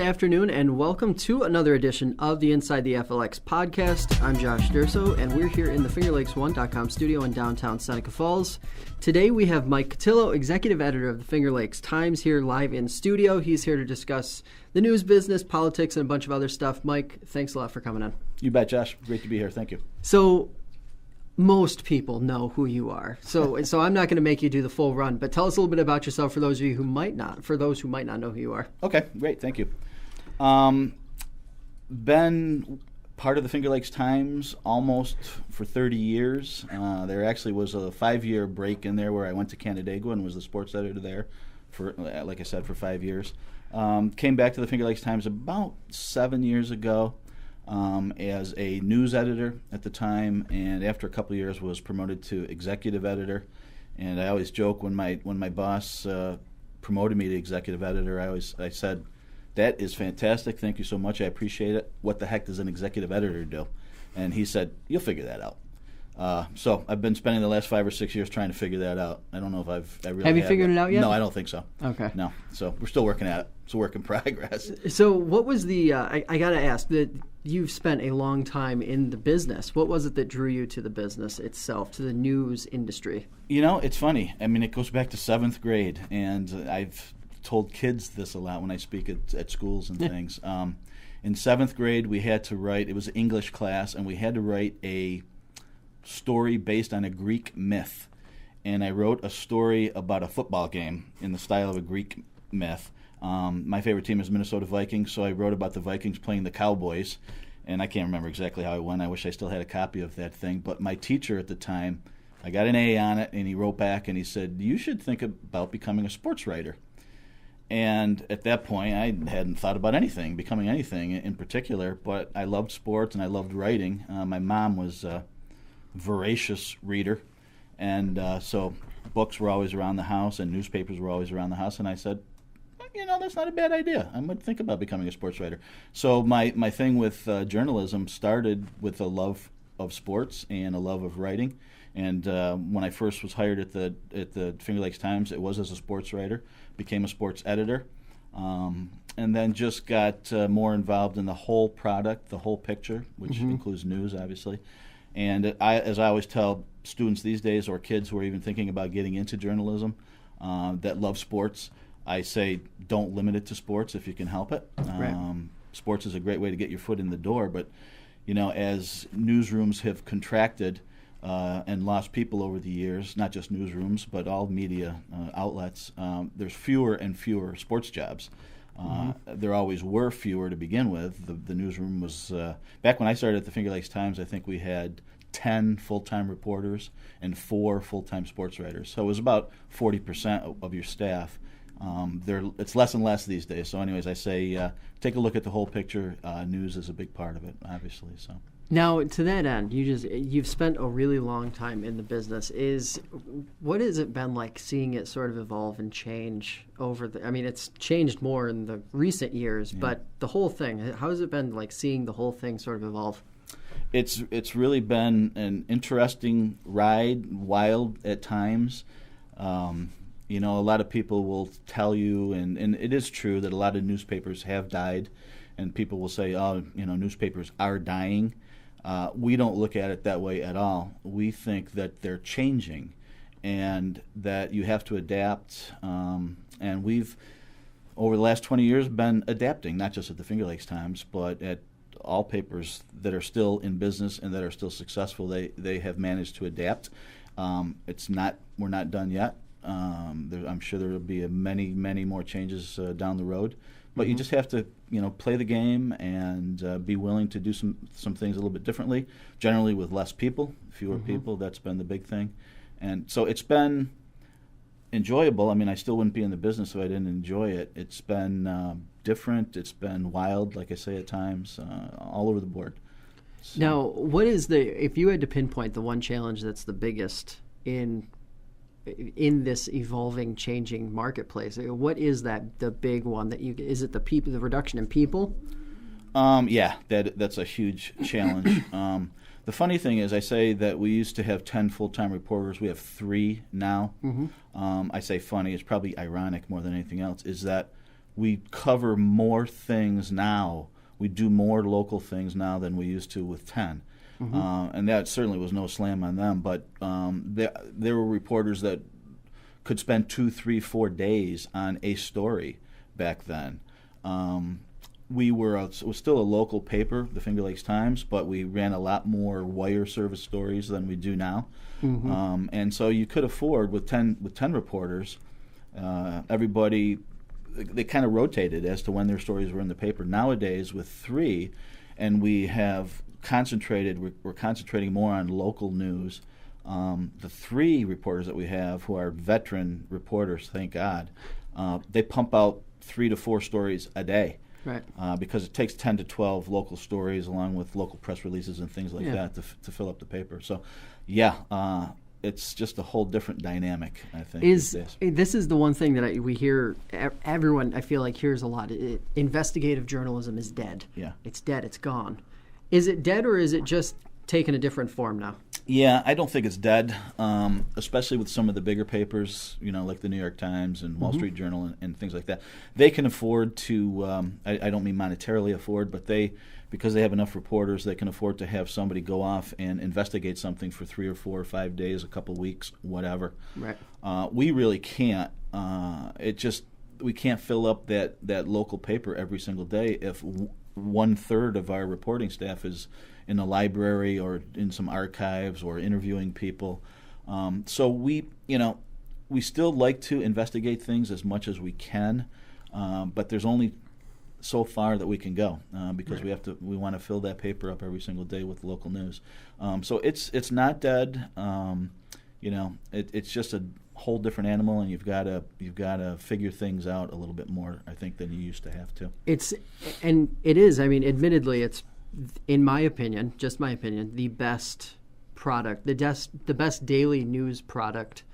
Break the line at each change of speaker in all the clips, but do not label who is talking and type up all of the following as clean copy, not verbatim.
afternoon, and welcome to another edition of the Inside the FLX Podcast. I'm Josh Durso, and we're here in the FingerLakes1.com studio in downtown Seneca Falls. Today we have Mike Cutillo, executive editor of the Finger Lakes Times, here live in studio. He's here to discuss the news, business, politics, and a bunch of other stuff. Mike, thanks a lot for coming on.
You bet, Josh. Great to be here. Thank you.
So, most people know who you are, so I'm not going to make you do the full run. But tell us a little bit about yourself for those of you who might not. For those who might not know who you are.
Okay, great. Thank you. Been part of the Finger Lakes Times almost for 30 years. There actually was a 5-year break in there where I went to Canandaigua and was the sports editor there for, like I said, for 5 years. Came back to the Finger Lakes Times about 7 years ago. As a news editor at the time, and after a couple of years was promoted to executive editor. And I always joke when my boss promoted me to executive editor, I said, "That is fantastic. Thank you so much. I appreciate it. What the heck does an executive editor do?" And he said, "You'll figure that out." So I've been spending the last 5 or 6 years trying to figure that out. I don't know if I really
have you figured it out yet?
No, I don't think so.
Okay.
No. So we're still working at it. It's a work in progress.
So what was the, I got to ask, that you've spent a long time in the business. What was it that drew you to the business itself, to the news industry? You
know, it's funny. I mean, it goes back to 7th grade, and I've told kids this a lot when I speak at schools and things. In 7th grade, we had to write, it was an English class, and we had to write a story based on a Greek myth. And I wrote a story about a football game in the style of a Greek myth. My favorite team is Minnesota Vikings, so I wrote about the Vikings playing the Cowboys. And I can't remember exactly how it went. I wish I still had a copy of that thing. But my teacher at the time, I got an A on it, and he wrote back and he said, "You should think about becoming a sports writer." And at that point, I hadn't thought about becoming anything in particular, but I loved sports and I loved writing. My mom was a voracious reader, and so books were always around the house and newspapers were always around the house, and I said, that's not a bad idea. I might think about becoming a sports writer. So my thing with journalism started with a love of sports and a love of writing. And when I first was hired at the Finger Lakes Times, it was as a sports writer, became a sports editor, and then just got more involved in the whole product, the whole picture, which includes news, obviously. And as I always tell students these days, or kids who are even thinking about getting into journalism that love sports, I say don't limit it to sports if you can help it.
Right.
Sports is a great way to get your foot in the door, but as newsrooms have contracted and lost people over the years, not just newsrooms, but all media outlets, there's fewer and fewer sports jobs. There always were fewer to begin with. The newsroom was, back when I started at the Finger Lakes Times, I think we had 10 full-time reporters and 4 full-time sports writers. So it was about 40% of your staff. It's less and less these days. So anyways, I say take a look at the whole picture. News is a big part of it, obviously. So.
Now, to that end, you've spent a really long time in the business. What has it been like seeing it sort of evolve and change it's changed more in the recent years, but the whole thing, how has it been like seeing the whole thing sort of evolve?
It's really been an interesting ride, wild at times. A lot of people will tell you, and it is true that a lot of newspapers have died, and people will say, newspapers are dying. We don't look at it that way at all. We think that they're changing and that you have to adapt. And we've, over the last 20 years, been adapting, not just at the Finger Lakes Times, but at all papers that are still in business and that are still successful. They have managed to adapt. We're not done yet. I'm sure there will be many, many more changes down the road. But you just have to, play the game and be willing to do some things a little bit differently, generally with less people, fewer people. That's been the big thing. And so it's been enjoyable. I mean, I still wouldn't be in the business if I didn't enjoy it. It's been different. It's been wild, like I say at times, all over the board. So.
Now, if you had to pinpoint the one challenge that's the biggest in this evolving, changing marketplace, what is the big one is it the reduction in people?
Yeah, that's a huge challenge. The funny thing is, I say that we used to have 10 full-time reporters. We have 3 now. I say funny, it's probably ironic more than anything else, is that we cover more things now. We do more local things now than we used to with 10. And that certainly was no slam on them, but there were reporters that could spend 2, 3, 4 days on a story back then. It was still a local paper, the Finger Lakes Times, but we ran a lot more wire service stories than we do now. And so you could afford, with 10 reporters, everybody, they kind of rotated as to when their stories were in the paper. Nowadays, with 3, and we have we're concentrating more on local news. The 3 reporters that we have, who are veteran reporters, thank God, they pump out 3 to 4 stories a day.
Right.
Because it takes 10 to 12 local stories along with local press releases and things like that to fill up the paper. So, it's just a whole different dynamic, I think.
This is the one thing that we hear, everyone I feel like hears a lot. Investigative journalism is dead. Yeah. It's dead. It's gone. Is it dead, or is it just taken a different form now?
Yeah, I don't think it's dead, especially with some of the bigger papers, like the New York Times and Wall Street Journal and things like that. They can afford to, I don't mean monetarily afford, but because they have enough reporters, they can afford to have somebody go off and investigate something for 3 or 4 or 5 days, a couple weeks, whatever.
Right.
We really can't. We can't fill up that local paper every single day if 1/3 of our reporting staff is in the library or in some archives or interviewing people. So we still like to investigate things as much as we can, but there's only so far that we can go because we want to fill that paper up every single day with local news. So it's not dead. It's just a whole different animal, and you've got to figure things out a little bit more, I think, than you used to have to.
It is. I mean, admittedly, it's, in my opinion, just my opinion, the best product, the best daily news product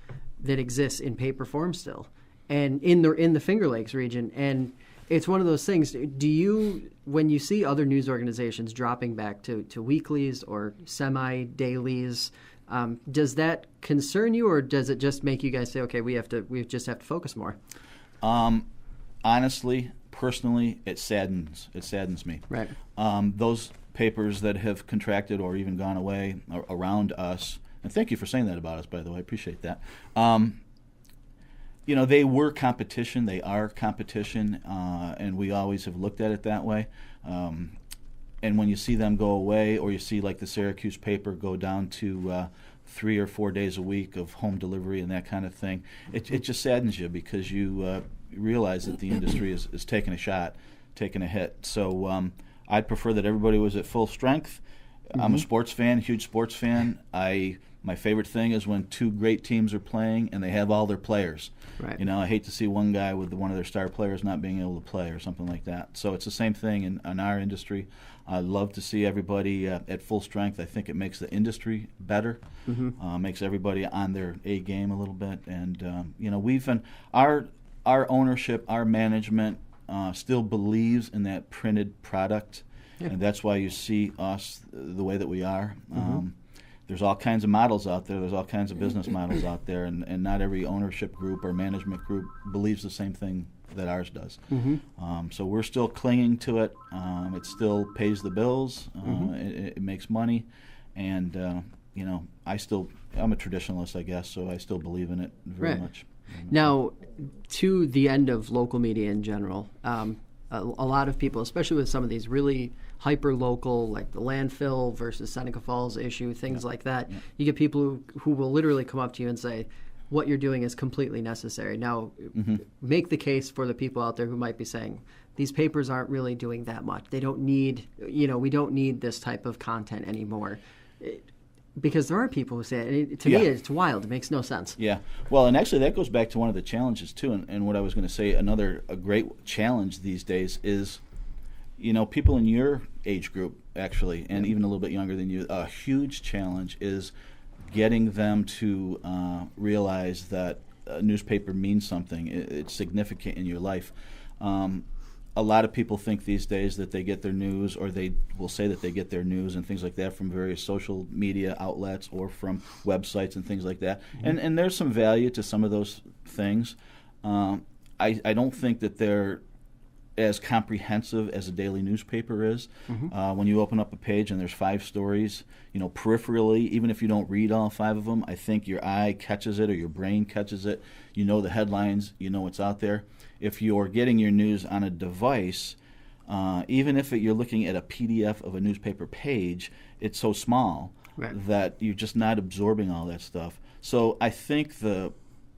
that exists in paper form still, and in the Finger Lakes region. And it's one of those things. Do you, when you see other news organizations dropping back to weeklies or semi-dailies, does that concern you, or does it just make you guys say, okay, we just have to focus more?
Honestly, personally, it saddens me.
Right.
Those papers that have contracted or even gone away around us, and thank you for saying that about us, by the way, I appreciate that. They were competition, they are competition, and we always have looked at it that way. And when you see them go away, or you see like the Syracuse paper go down to 3 or 4 days a week of home delivery and that kind of thing, it just saddens you because you realize that the industry is taking a shot, taking a hit. So I'd prefer that everybody was at full strength. I'm a sports fan, huge sports fan. My favorite thing is when 2 great teams are playing and they have all their players.
Right.
I hate to see one guy with one of their star players not being able to play or something like that. So it's the same thing in our industry. I love to see everybody at full strength. I think it makes the industry better, makes everybody on their A game a little bit. And our ownership, our management still believes in that printed product, and that's why you see us the way that we are. There's all kinds of models out there. There's all kinds of business models out there, and not every ownership group or management group believes the same thing that ours does. So we're still clinging to it. It still pays the bills. It makes money, and I'm a traditionalist, I guess, so I still believe in it very much.
Now, to the end of local media in general, a lot of people, especially with some of these really hyper-local, like the landfill versus Seneca Falls issue, things like that, you get people who will literally come up to you and say, what you're doing is completely necessary. Now, make the case for the people out there who might be saying, these papers aren't really doing that much. They don't need, we don't need this type of content anymore. Because there are people who say it. To me, it's wild. It makes no sense. Yeah.
Well, and actually that goes back to one of the challenges, too. And what I was going to say, a great challenge these days is, people in your age group, actually, and even a little bit younger than you, a huge challenge is getting them to realize that a newspaper means something. It's significant in your life. A lot of people think these days that they get their news, or they will say that they get their news and things like that from various social media outlets or from websites and things like that. And there's some value to some of those things. I don't think that they're as comprehensive as a daily newspaper is. When you open up a page and there's 5 stories, peripherally, even if you don't read all 5 of them, I think your eye catches it or your brain catches it. You know the headlines, you know what's out there. If you're getting your news on a device, even if you're looking at a PDF of a newspaper page, it's so small that you're just not absorbing all that stuff. So I think this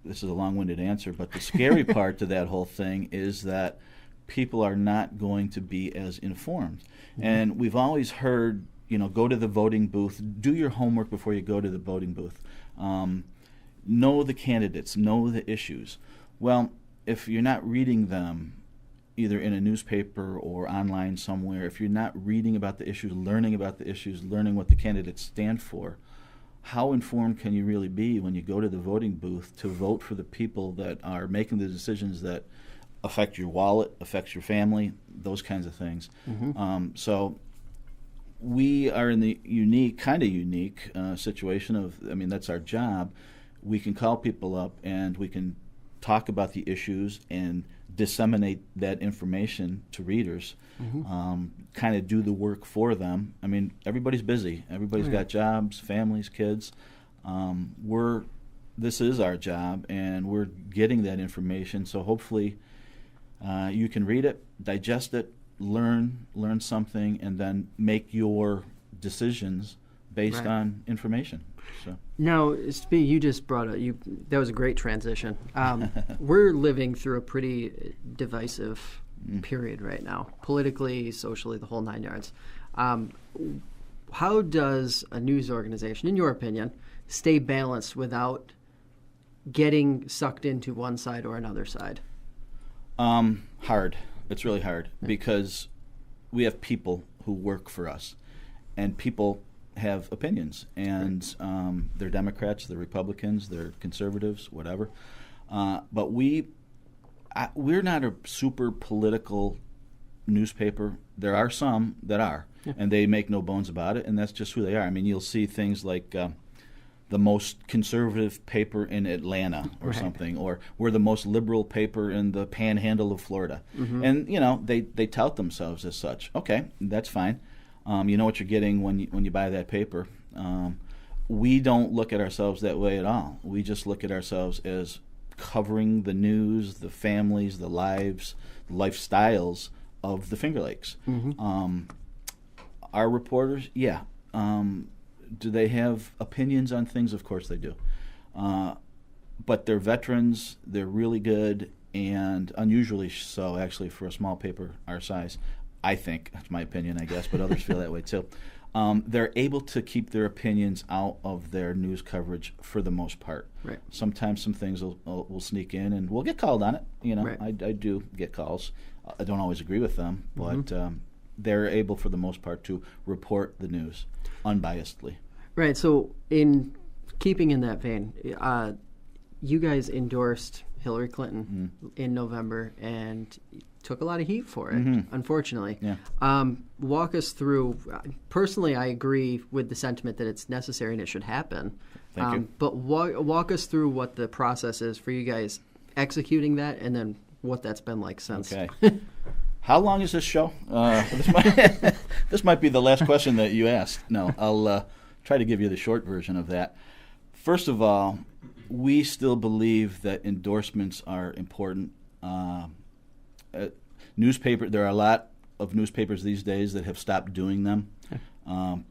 is a long-winded answer, but the scary part to that whole thing is that people are not going to be as informed. And we've always heard, go to the voting booth, do your homework before you go to the voting booth. Know the candidates, know the issues. Well, if you're not reading them, either in a newspaper or online somewhere, if you're not reading about the issues, learning about the issues, learning what the candidates stand for, how informed can you really be when you go to the voting booth to vote for the people that are making the decisions that affect your wallet, affects your family, those kinds of things? So we are in the unique situation of, that's our job. We can call people up and we can talk about the issues and disseminate that information to readers, kind of do the work for them. Everybody's busy. Everybody's got jobs, families, kids. This is our job, and we're getting that information. So hopefully you can read it, digest it, learn something, and then make your decisions based on information. So.
Now, you just brought up, that was a great transition. We're living through a pretty divisive period right now, politically, socially, the whole 9 yards. How does a news organization, in your opinion, stay balanced without getting sucked into one side or another side?
Hard. It's really hard because we have people who work for us, and people have opinions, and they're Democrats, they're Republicans, they're conservatives, whatever. But we're not a super political newspaper. There are some that are, and they make no bones about it, and that's just who they are. You'll see things like the most conservative paper in Atlanta or something, or we're the most liberal paper in the panhandle of Florida. And, they tout themselves as such. Okay, that's fine. You know what you're getting when you buy that paper. We don't look at ourselves that way at all. We just look at ourselves as covering the news, the families, the lives, the lifestyles of the Finger Lakes. Our reporters, do they have opinions on things? Of course they do. But they're veterans, they're really good, and unusually so, actually, for a small paper our size. I think, that's my opinion, I guess, but others feel that way too. They're able to keep their opinions out of their news coverage for the most part. Right. Sometimes some things will sneak in, and we'll get called on it. I do get calls. I don't always agree with them, but they're able for the most part to report the news unbiasedly. Right.
So in keeping in that vein, you guys endorsed Hillary Clinton in November and took a lot of heat for it, unfortunately. Walk us through. Personally, I agree with the sentiment that it's necessary and it should happen.
Thank you.
But walk us through what the process is for you guys executing that, and then what that's been like since.
Okay. How long is this show? This might be the last question that you asked. No, I'll try to give you the short version of that. First of all, we still believe that endorsements are important. There are a lot of newspapers these days that have stopped doing them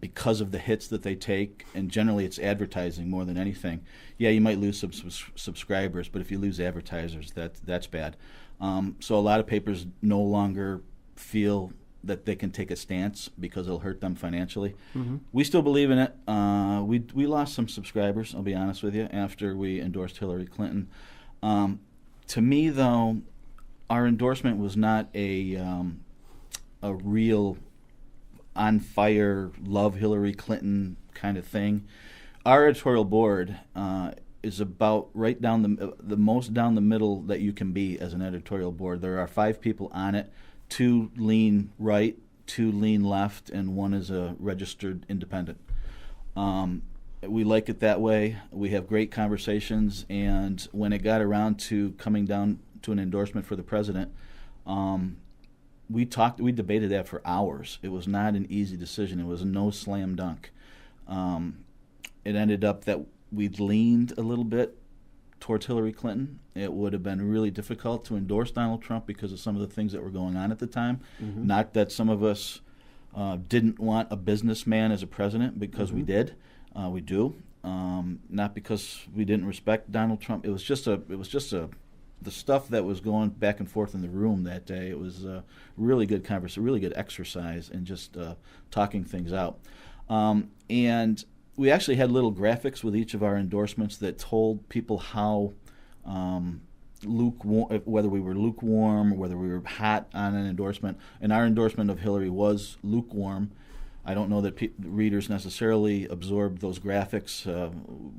because of the hits that they take, and generally it's advertising more than anything. Yeah, you might lose some subscribers, but if you lose advertisers, that's bad. So a lot of papers no longer feel that they can take a stance because it'll hurt them financially. We still believe in it. We lost some subscribers, I'll be honest with you, after we endorsed Hillary Clinton. To me, though, our endorsement was not a real on-fire, love Hillary Clinton kind of thing. Our editorial board is about right down the most down the middle that you can be as an editorial board. There are 5 people on it. 2 lean right, 2 lean left, and 1 is a registered independent. We like it that way. We have great conversations, and when it got around to coming down to an endorsement for the president, we debated that for hours. It was not an easy decision. It was no slam dunk. It ended up that we leaned a little bit towards Hillary Clinton. It would have been really difficult to endorse Donald Trump because of some of the things that were going on at the time. Mm-hmm. Not that some of us didn't want a businessman as a president, because we did. We do. Not because we didn't respect Donald Trump. It was just the stuff that was going back and forth in the room that day. It was a really good conversation, really good exercise in just talking things out. And we actually had little graphics with each of our endorsements that told people how lukewarm, whether we were lukewarm or whether we were hot on an endorsement. And our endorsement of Hillary was lukewarm. I don't know that readers necessarily absorbed those graphics.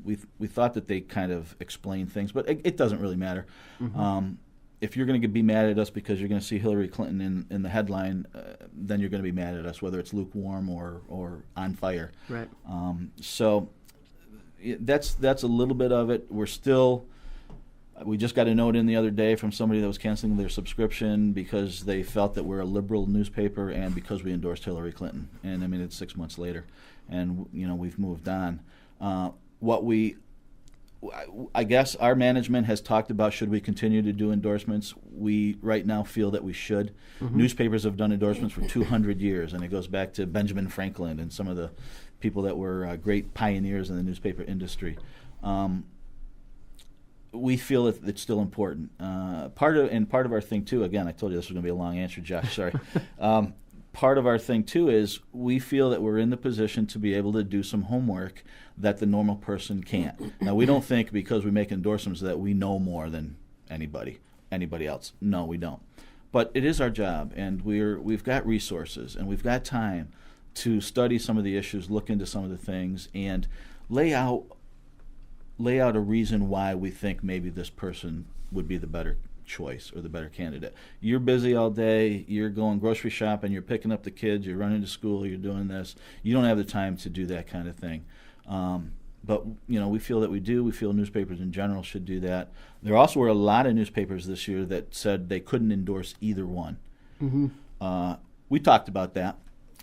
We thought that they kind of explained things, but it doesn't really matter. Mm-hmm. If you're going to be mad at us because you're going to see Hillary Clinton in the headline, then you're going to be mad at us, whether it's lukewarm or on fire.
Right.
So that's a little bit of it. We just got a note in the other day from somebody that was canceling their subscription because they felt that we're a liberal newspaper and because we endorsed Hillary Clinton. And I mean, it's 6 months later, and we've moved on. I guess our management has talked about, should we continue to do endorsements? We right now feel that we should. Mm-hmm. Newspapers have done endorsements for 200 years, and it goes back to Benjamin Franklin and some of the people that were great pioneers in the newspaper industry. We feel that it's still important. Part of our thing too. Again, I told you this was going to be a long answer, Josh. Sorry. Part of our thing too is we feel that we're in the position to be able to do some homework that the normal person can't. Now, we don't think because we make endorsements that we know more than anybody else. No, we don't. But it is our job, and we've got resources and we've got time to study some of the issues, look into some of the things, and lay out a reason why we think maybe this person would be the better choice or the better candidate. You're busy all day, you're going grocery shopping, you're picking up the kids, you're running to school, you're doing this. You don't have the time to do that kind of thing. But we feel that we do. We feel newspapers in general should do that. There also were a lot of newspapers this year that said they couldn't endorse either one. Mm-hmm. We talked about that.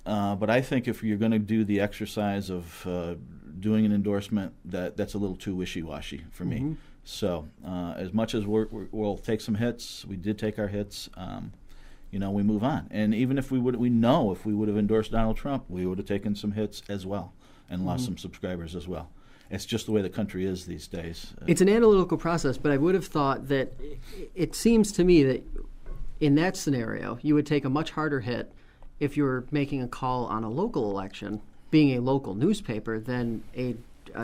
But I think if you're going to do the exercise of doing an endorsement, that's a little too wishy-washy for me. Mm-hmm. So as much as we'll take some hits, we did take our hits, we move on. And even if we would have endorsed Donald Trump, we would have taken some hits as well and lost some subscribers as well. It's just the way the country is these days.
It's an analytical process, but I would have thought that it seems to me that in that scenario, you would take a much harder hit if you're making a call on a local election, being a local newspaper, than a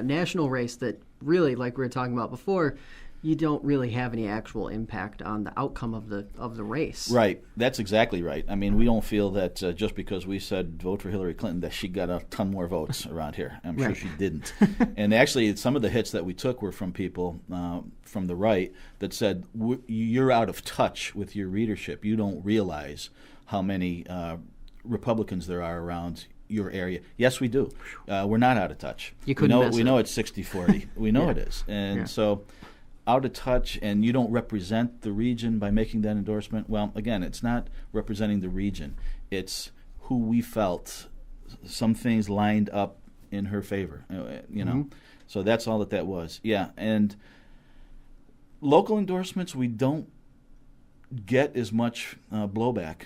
national race that really, like we were talking about before, you don't really have any actual impact on the outcome of the race.
Right. That's exactly right. I mean, we don't feel that just because we said vote for Hillary Clinton that she got a ton more votes around here. I'm sure she didn't. And actually, some of the hits that we took were from people from the right that said, you're out of touch with your readership. You don't realize how many Republicans there are around your area. Yes, we do. We're not out of touch.
You couldn't
we know it's 60-40. We know it is. And so out of touch, and you don't represent the region by making that endorsement. Well, again, it's not representing the region. It's who we felt some things lined up in her favor, So that's all that was. Yeah, and local endorsements, we don't get as much blowback.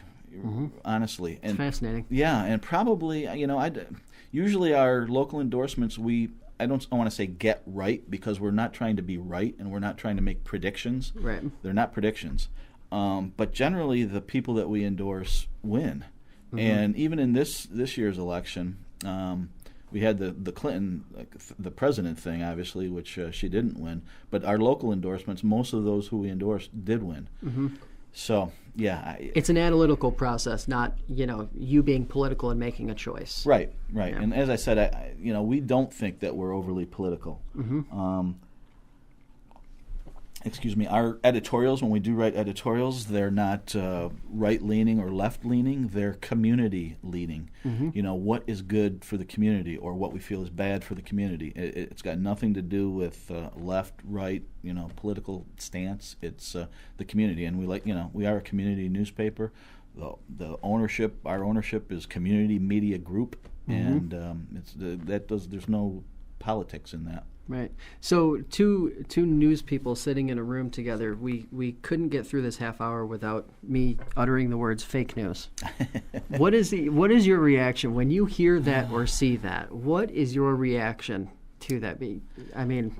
Honestly,
and it's fascinating.
Yeah, and probably usually our local endorsements I want to say get right, because we're not trying to be right and we're not trying to make predictions.
Right.
They're not predictions, but generally the people that we endorse win. Mm-hmm. And even in this year's election, we had the Clinton, the president thing, obviously, which she didn't win. But our local endorsements, most of those who we endorsed did win. Mm-hmm. So, yeah.
It's an analytical process, not, you being political and making a choice.
Right. Yeah. And as I said, we don't think that we're overly political. Mm-hmm. Our editorials, when we do write editorials, they're not right-leaning or left-leaning. They're community-leaning. Mm-hmm. What is good for the community or what we feel is bad for the community. It's got nothing to do with left, right, political stance. It's the community. And we are a community newspaper. the ownership. Our ownership is Community Media Group, and there's no politics in that.
Right. So two news people sitting in a room together, we couldn't get through this half hour without me uttering the words fake news. What is your reaction when you hear that or see that? What is your reaction to that? I mean,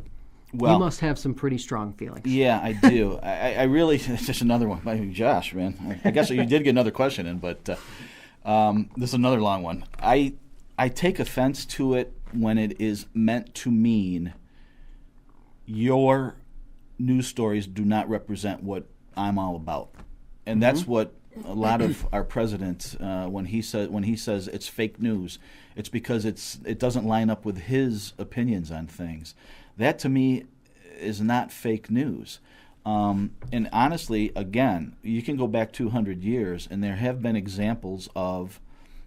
you must have some pretty strong feelings.
Yeah, I do. I really, it's just another one. I mean, Josh, man, I guess you did get another question in, but this is another long one. I take offense to it when it is meant to mean your news stories do not represent what I'm all about. And that's what a lot of our president, when he says it's fake news, it's because it doesn't line up with his opinions on things. That to me is not fake news. And honestly, again, you can go back 200 years, and there have been examples of,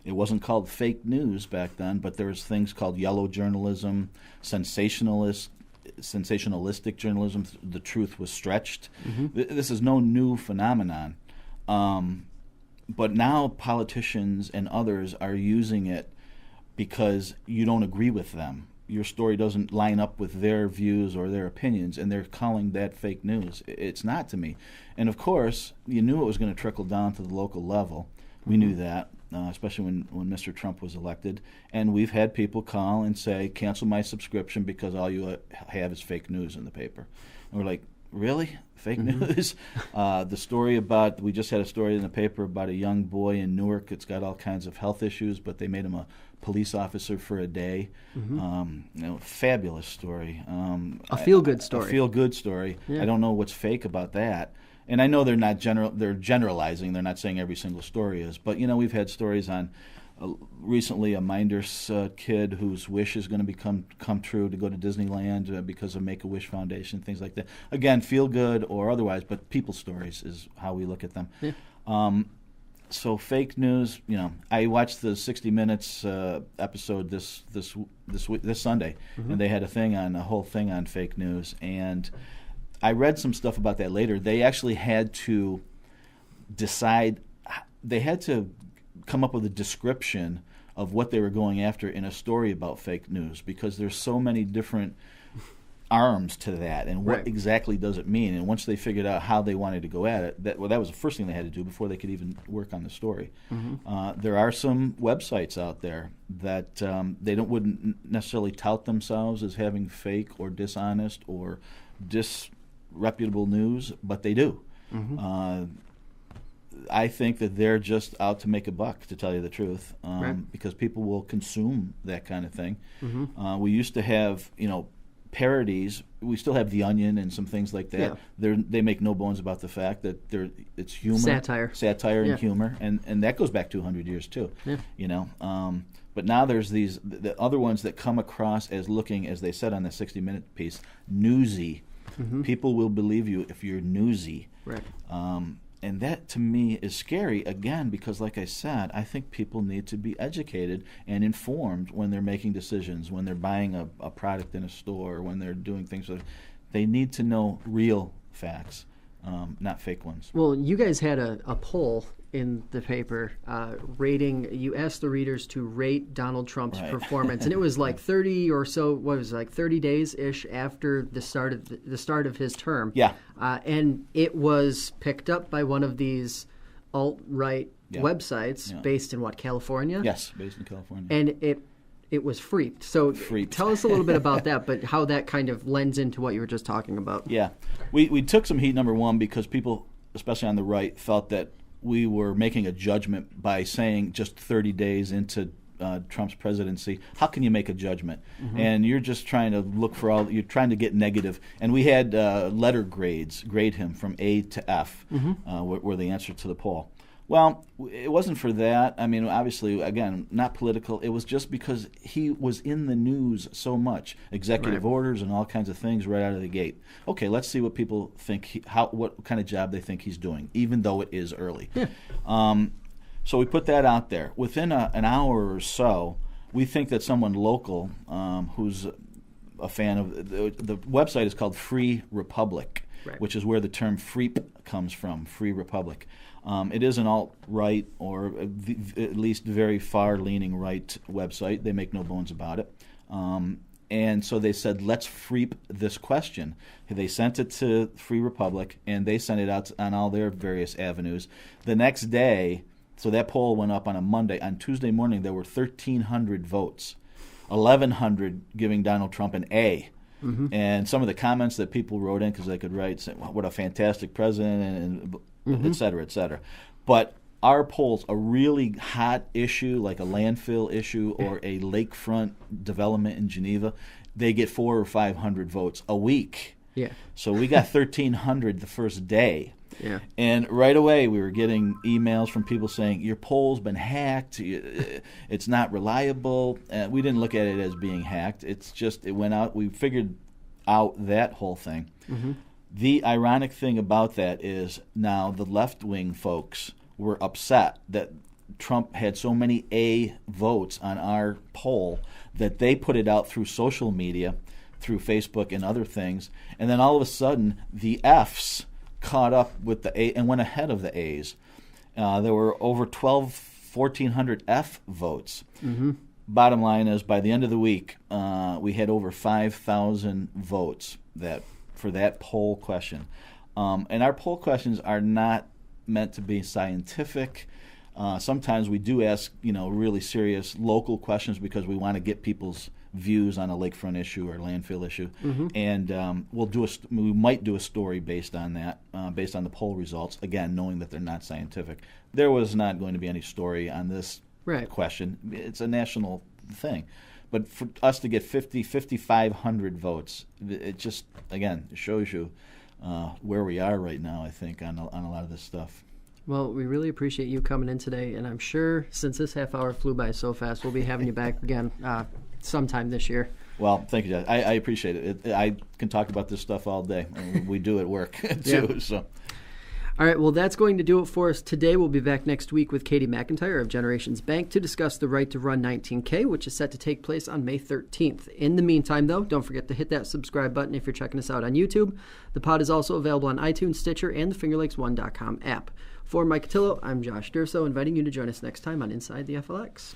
it wasn't called fake news back then, but there was things called yellow journalism, sensationalistic journalism. The truth was stretched. This is no new phenomenon. But now politicians and others are using it because you don't agree with them. Your story doesn't line up with their views or their opinions, and they're calling that fake news. It's not to me. And of course, you knew it was going to trickle down to the local level. We knew that, especially when Mr. Trump was elected. And we've had people call and say, cancel my subscription because all you have is fake news in the paper. And we're like, really? Fake news? The story about, we just had a story in the paper about a young boy in Newark that's got all kinds of health issues, but they made him a police officer for a day. Fabulous story.
A feel-good story.
A feel-good story.
Yeah.
I don't know what's fake about that. And I know they're not they're generalizing. They're not saying every single story is. But, we've had stories on recently a Minders kid whose wish is going to come true to go to Disneyland because of Make-A-Wish Foundation, things like that. Again, feel good or otherwise, but people's stories is how we look at them. Yeah. So fake news, I watched the 60 Minutes episode this Sunday, and they had a whole thing on fake news, and I read some stuff about that later. They actually had to decide, they had to come up with a description of what they were going after in a story about fake news, because there's so many different arms to that, and what exactly does it mean. And once they figured out how they wanted to go at it, that was the first thing they had to do before they could even work on the story. There are some websites out there that they wouldn't necessarily tout themselves as having fake or dishonest or disreputable news, but they do. I think that they're just out to make a buck, to tell you the truth, because people will consume that kind of thing. We used to have, parodies. We still have The Onion and some things like that. Yeah. They make no bones about the fact that it's humor, satire, and humor, and that goes back 200 years too. Yeah. But now there's the other ones that come across as looking, as they said on the 60-minute piece, newsy. People will believe you if you're newsy. Right. And that, to me, is scary, again, because, like I said, I think people need to be educated and informed when they're making decisions, when they're buying a product in a store, when they're doing things. They need to know real facts, not fake ones.
Well, you guys had a poll in the paper rating. You asked the readers to rate Donald Trump's performance, and it was like 30 or so. What was it, like 30 days ish after the start of his term. Yeah, and it was picked up by one of these alt-right websites based in California.
Yes, based in California,
and it was freaked. So tell us a little bit about that, but how that kind of lends into what you were just talking about.
Yeah, we took some heat, number one, because people, especially on the right, felt that we were making a judgment by saying just 30 days into Trump's presidency. How can you make a judgment? And you're just trying to look for you're trying to get negative. And we had letter grades, grade him from A to F, were the answer to the poll. Well, it wasn't for that. I mean, obviously, again, not political. It was just because he was in the news so much, executive orders and all kinds of things right out of the gate. Okay, let's see what people think, what kind of job they think he's doing, even though it is early. Yeah. So we put that out there. Within an hour or so, we think that someone local who's a fan of the website is called Free Republic.
right.
which is where the term FREEP comes from, Free Republic. It is an alt-right, or at least very far-leaning right website. They make no bones about it. And so they said, let's FREEP this question. They sent it to Free Republic, and they sent it out on all their various avenues. The next day, so that poll went up on a Monday. On Tuesday morning, there were 1,300 votes, 1,100 giving Donald Trump an A. Mm-hmm. And some of the comments that people wrote in, because they could write, say, what a fantastic president, and et cetera, et cetera. But our polls, a really hot issue like a landfill issue or a lakefront development in Geneva, they get 400 or 500 votes a week.
Yeah.
So we got 1,300 the first day.
Yeah.
And right away we were getting emails from people saying, your poll's been hacked, it's not reliable. We didn't look at it as being hacked. It's just, it went out, we figured out that whole thing. Mm-hmm. The ironic thing about that is now the left-wing folks were upset that Trump had so many A votes on our poll that they put it out through social media, through Facebook and other things, and then all of a sudden the Fs caught up with the A and went ahead of the A's. There were over 1,400 F votes. Mm-hmm. Bottom line is, by the end of the week, we had over 5,000 votes for that poll question. And our poll questions are not meant to be scientific. Sometimes we do ask, really serious local questions because we want to get people's views on a lakefront issue or landfill issue, and we might do a story based on that, based on the poll results. Again, knowing that they're not scientific, there was not going to be any story on this question. It's a national thing, but for us to get 5,500 votes, it just again shows you where we are right now, I think, on a lot of this stuff.
Well, we really appreciate you coming in today, and I'm sure since this half hour flew by so fast, we'll be having you back again sometime this year.
Well, thank you, Josh. I appreciate it. I can talk about this stuff all day. We do at work, too.
Yeah.
So.
All right, well, that's going to do it for us today. We'll be back next week with Katie McIntyre of Generations Bank to discuss the Right to Run 19K, which is set to take place on May 13th. In the meantime, though, don't forget to hit that subscribe button if you're checking us out on YouTube. The pod is also available on iTunes, Stitcher, and the FingerLakes1.com app. For Mike Cutillo, I'm Josh Durso, inviting you to join us next time on Inside the FLX.